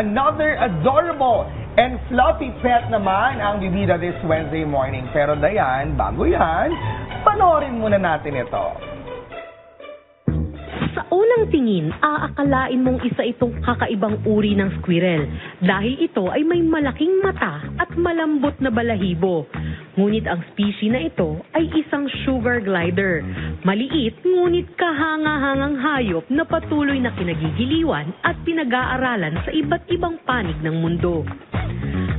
another adorable and fluffy pet naman ang bibida this Wednesday morning. Pero Dayan, bago yan, panoorin muna natin ito. Sa unang tingin, aakalain mong isa itong kakaibang uri ng squirrel dahil ito ay may malaking mata at malambot na balahibo. Ngunit ang species na ito ay isang sugar glider. Maliit ngunit kahanga-hangang hayop na patuloy na kinagigiliwan at pinag-aaralan sa iba't ibang panig ng mundo.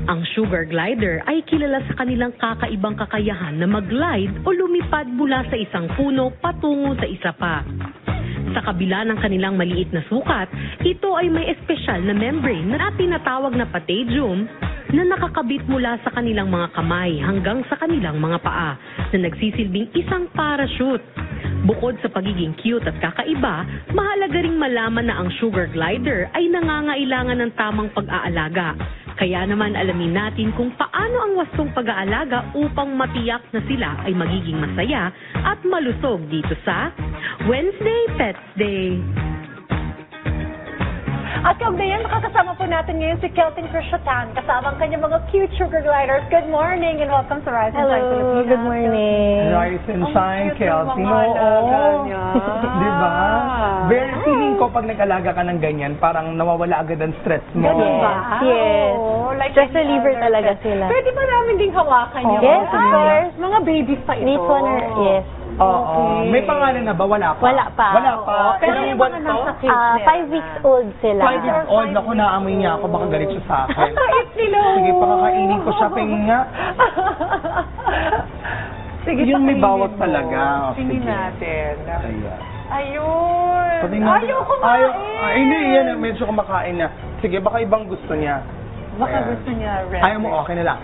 Ang sugar glider ay kilala sa kanilang kakaibang kakayahan na mag-glide o lumipad mula sa isang puno patungo sa isa pa. Sa kabila ng kanilang maliit na sukat, ito ay may espesyal na membrane na tinatawag na patagium na nakakabit mula sa kanilang mga kamay hanggang sa kanilang mga paa na nagsisilbing isang parachute. Bukod sa pagiging cute at kakaiba, mahalaga ring malaman na ang sugar glider ay nangangailangan ng tamang pag-aalaga. Kaya naman alamin natin kung paano ang wastong pag-aalaga upang matiyak na sila ay magiging masaya at malusog dito sa Wednesday Pets Day. At kaugnayan, makakasama po natin ngayon si Kelting Cruciatan, kasama ang kanyang mga cute sugar gliders. Good morning and welcome to Rise and Shine Pilipinas. Hello, good morning. Rise and shine, Kelting. Oo. Diba? Very feeling ko pag nag-alaga ka ng ganyan, parang nawawala agad ang stress mo. Ganun ba? Yes. Oo, like Stress any reliever other talaga pet. sila. Pwede ba namin ding hawakan yung Yes, of course. Mga babies pa ito. This one, yes. Oo. Okay. May pangalan na ba? Wala pa? Wala pa. Wala pa. Oo. Pero Ilang yung buwan mga to? nasa cage 5 weeks old sila. 5 years old. Naku, naamoy niya ako. Baka galit siya sa akin. Bait nila. Sige, pakakainin ko siya. Pingin nga. Sige, Yung may pakainin bawat mo. talaga. O, Tingin sige. natin. Ayan. Ayun. Pati nga- Ayaw kumain. Ay, hindi. Yan. Medyo kumakain na. Sige, baka ibang gusto niya. Baka Ayan. gusto niya red. Ayaw mo, okay na lang.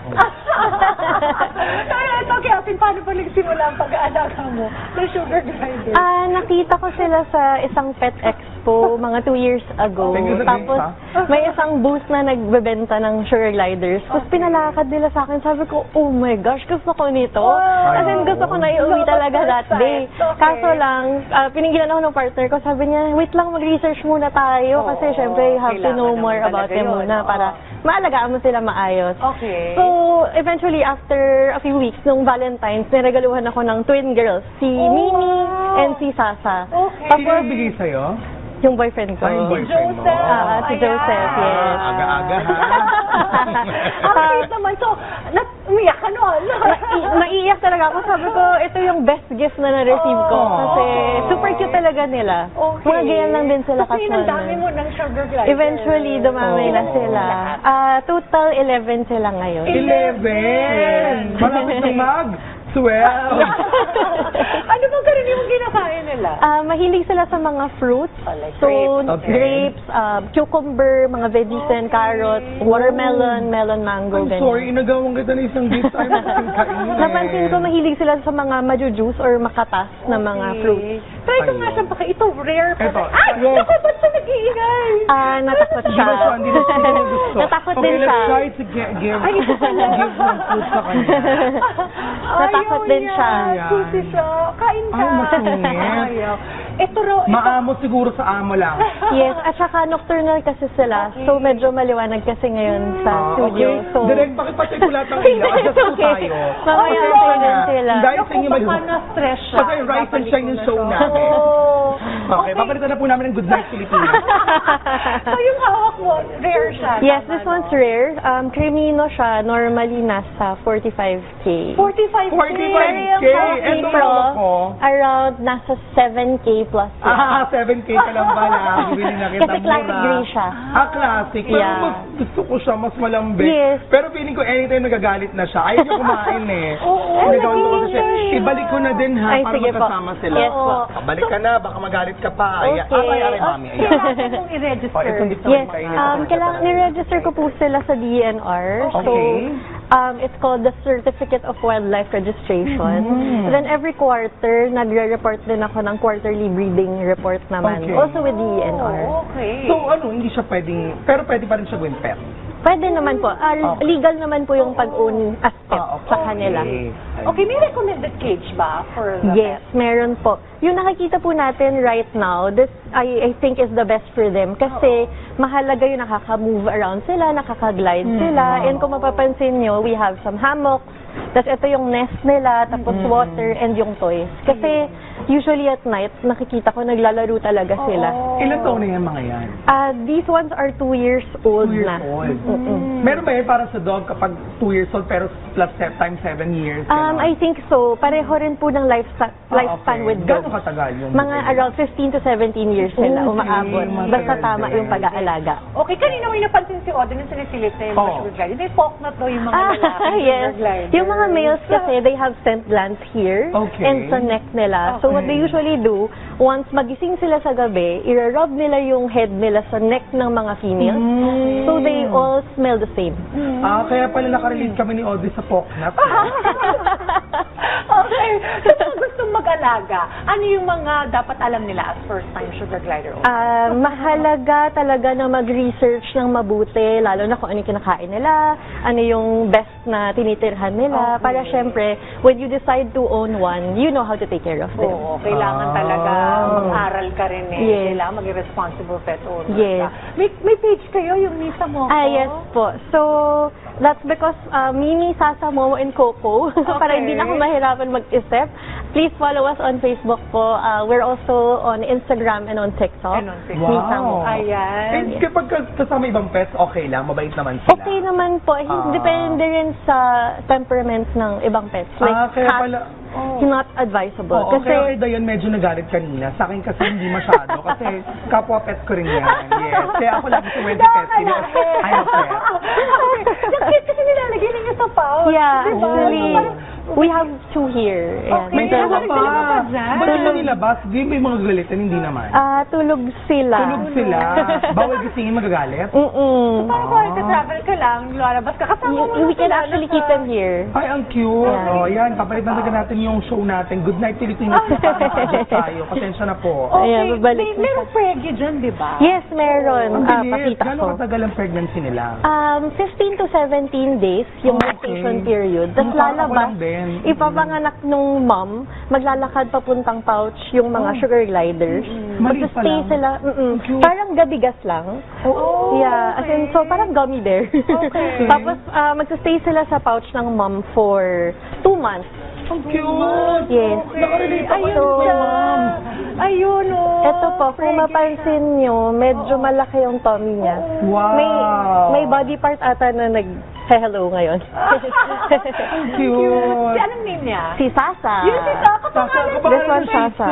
Pero ito, Kelvin, paano pa nagsimula ang pag-aalaga mo ng sugar glider? Nakita ko sila sa isang pet expo mga 2 years ago. Thank you sa Tapos drinks, may isang booth na nagbebenta ng sugar gliders. Tapos pinalakad nila sa akin. Sabi ko, oh my gosh, gusto ko nito. As in, gusto ko na iuwi talaga that day. Okay. Kaso lang, pinigilan ako ng partner ko. Sabi niya, wait lang, mag-research muna tayo. Kasi syempre, you have to know kailangan more naman about talaga them yun. muna Oo. para maalagaan mo sila maayos. Okay. So, eventually, after a few weeks, nung Valentine's, niregaluhan ako ng twin girls, si Mimi wow. and si Sasa. Okay. Sino nagbigay sa'yo? Yung boyfriend ko. Ay, yung boyfriend mo. Joseph. Si Ayan. Joseph, yes. Aga-aga, ha? Ang naman. So, umiyak ka nun. Maiiyak talaga ako. Sabi ko, ito yung best gift na na-receive ko. Oh. Kasi super cute talaga nila. Okay. Mga ganyan lang din sila Kasi ang dami mo ng sugar glider. Eventually, dumami na sila. Total 11 sila ngayon. 11! Malapit na mag-12! Ano bang karaniwang kinakain nila? Mahilig sila sa mga fruits. Like So, grapes. Okay. grapes, cucumber, mga veggies and carrots, watermelon, melon, mango, I'm ganyan. sorry, inagawang kita na isang gift. Ayaw mo kasing kainin. Napansin ko mahilig sila sa mga majujuice or makatas na mga fruits. Try ko nga Ayun. siya baka ito rare pa. Ito. Ay! Yes. Naku, ba't siya nag-iingay? Natakot Hindi siya. ba siya? Hindi na siya gusto. Natakot Okay, din siya. let's try to give Ay, ito pala. give ng food sa kanya. Natakot Ayaw din niya. siya. Susi siya. Kain ka. Ay, masungit. Ayaw. Ito raw. Maamo siguro sa amo lang. Yes, at saka nocturnal kasi sila. Okay. So, medyo maliwanag kasi ngayon sa studio. Okay. So, Direct, pakipatay ko lahat ng ilaw. Adjust po tayo. Mamaya Okay, tayo na. din sila. Dahil sa Naku, inyo baka maliwanag. na-stress siya. Pagka Rise and Shine yung show namin. Okay, papalitan na po namin ng Good Night Pilipinas. So, yung hawak mo, rare siya. yes, Tama, this no? one's rare. Cremino siya. Normally, nasa 45K. 45K. 45K. Healthy Ito Pro, hawak ko. around nasa 7K plus. Ah, 7K ka lang pala. Bibili na kita Kasi classic mura. gray siya. Classic. Pero Yeah. mas gusto ko siya, mas malambing. Yes. Pero feeling ko anytime nagagalit na siya, ayaw niya kumain eh. Oo, Nagawin ko kasi, nagiging. ibalik ko na din ha, Ay, para sige po. magkasama sila. Yes po. Balik ka na, baka magalit ka pa. Ay, Okay. ay, mami. Ayan. Kailangan mong i-register. Oh, itong dito. Yes, Kainin ko kailangan ni-register ko po sila sa DNR. So, Okay. it's called the Certificate of Wildlife Registration. Mhm. Then every quarter, nagre-report din ako ng quarterly breeding report naman. Okay. Also with DNR. Oh, okay. So ano, hindi siya pwedeng, pero pwede pa rin siya gawin pet. Pwede naman po. Okay. Legal naman po yung pag-own as pet sa kanila. Okay, may recommended cage ba for the Yes, meron po. Yung nakikita po natin right now, this I think is the best for them kasi mahalaga yung nakaka-move around sila, nakaka-glide sila. And kung mapapansin nyo, we have some hammocks, tapos ito yung nest nila, tapos water and yung toys. Kasi usually at night, nakikita ko naglalaro talaga sila. Ilan taon na yan mga yan? These ones are 2 years old 2 years na. old. Meron ba yun para sa dog kapag 2 years old pero plus times 7 years? I think so. Pareho rin po ng lifespan with dogs. Gano'ng katagal yung Mga around 15 to 17 years sila umaabot. Basta tama yung pag-aalaga. Okay, kanina may napansin si Audrey nung sinisilip na yung mga sugar glider. May poke na to yung mga lalaki Yes. sugar glider. Yung mga males kasi, they have scent glands here Okay. and sa neck nila. So what they usually do, once magising sila sa gabi, i-rub nila yung head nila sa neck ng mga females. So they all smell the same. Kaya pala nakarelate kami ni Audrey sa Poknap. Okay. So kung gustong mag-alaga, ano yung mga dapat alam nila as first-time sugar glider owner? Mahalaga talaga na mag-research ng mabuti, lalo na kung ano yung kinakain nila, ano yung best na tinitirhan nila, para syempre, when you decide to own one, you know how to take care of them. Oo, kailangan talaga mag-aral ka rin eh. Yes. Kailangan maging responsible pet owner Yes. ka. May page kayo, yung Misa Moco? Yes po. So, that's because Mimi, Sasa, Momo, and Coco, para hindi na ako mahirapan mag-isip. Please follow us on Facebook po. We're also on Instagram and on TikTok. And on TikTok. Misa Mo. Ayan. And kapag kasama ibang pets, okay lang, mabait naman sila. Okay naman po. Depende rin sa temperaments ng ibang pets. Like kaya cats, pala, not advisable. Oo, kasi, kaya kay Dayan medyo nagalit kanina. Sa akin kasi hindi masyado. Kasi kapwa pet ko rin yan. Yes. Kaya ako lagi sa Wendy Pet. I'm a pet. Yung cute kasi nilalagay ninyo sa pouch. yeah, Diba? actually, So, parang- we have 2 here. Ayan. May Kaya dalawa nagdala ka pa pa. dyan? Ba't mo nilabas? Di may mga galitan, hindi naman. Tulog sila. Tulog sila. Bawal gisingin magagalit. Parang kung travel ka lang, lalabas ka, kasama mo We can sila actually sa- keep them here. Ay, ang cute. Yeah. Oh, yan. Papalitan na natin yung show natin. Good night, Pilipinas. Adjust tayo. Pasensya na po. Okay, Ayan, babalik na merong preggy dyan, di ba? Yes, meron. Ang bilis. Pakita ko. Gano'ng katagal ang pregnancy nila? 15 to 17 days yung gestation period. Tapos Parang ako lalabas, lang din. ipapanganak nung mom, maglalakad papuntang pouch yung mga sugar gliders. Maliit pa Magsa-stay lang. sila, Cute. parang gabigas lang. Oh, Yeah, as in, so parang gummy bear. Okay. Tapos magsa-stay sila sa pouch ng mom for 2 months. Ang cute. Yes. Nakarelate ako Ayun sa siya. mom. Ayun, oh. Ito po, kung mapansin nyo, medyo malaki yung tummy niya. Wow. May body part ata na nag-hello ngayon. Ang cute. Si anong name niya? Si Sasa. Yun si Sasa. Sasa, This one, Sasa.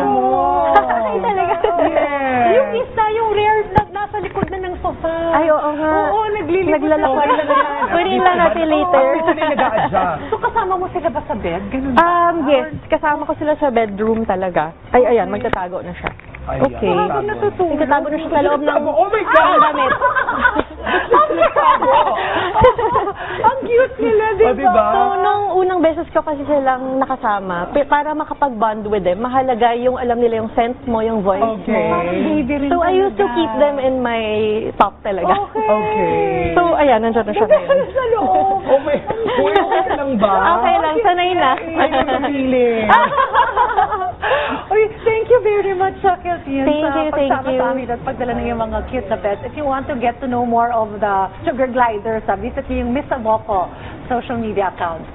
Ay, talaga. Yes. Yung isa, yung rare na nasa likod na ng sofa. Ay, oo nga. Oo, naglilipot Naglalakad. Okay lang yan. Kunin lang natin later. Ako na yung nag-a-adjust. So, kasama mo sila ba sa bed? Ganun ba? Yes, kasama ko sila sa bedroom talaga. Ay, ayan, magtatago na siya. Ayan, Okay. Habang natutulog. Magtatago na siya sa loob ng Oh my God! damit. Ang cute nila, di Oh, ba? diba? So, nung unang beses ko kasi silang nakasama, para makapag-bond with them, mahalaga yung alam nila yung sense mo, yung voice Okay. mo. Parang baby rin So, I used to talaga. keep them in my top talaga. Okay. Okay. So, ayan, nandiyan na siya Ganda ngayon. sa loob. Okay. Uy, okay lang ba? Okay lang, sanay na. Ay, napili. Uy, thank you very much, Kelty, Thank you, thank pagsama you. sa amin at pagdala ng iyong mga cute na pets. If you want to get to know more of the sugar gliders, visit niyo yung Miss Aboco social media accounts niyo.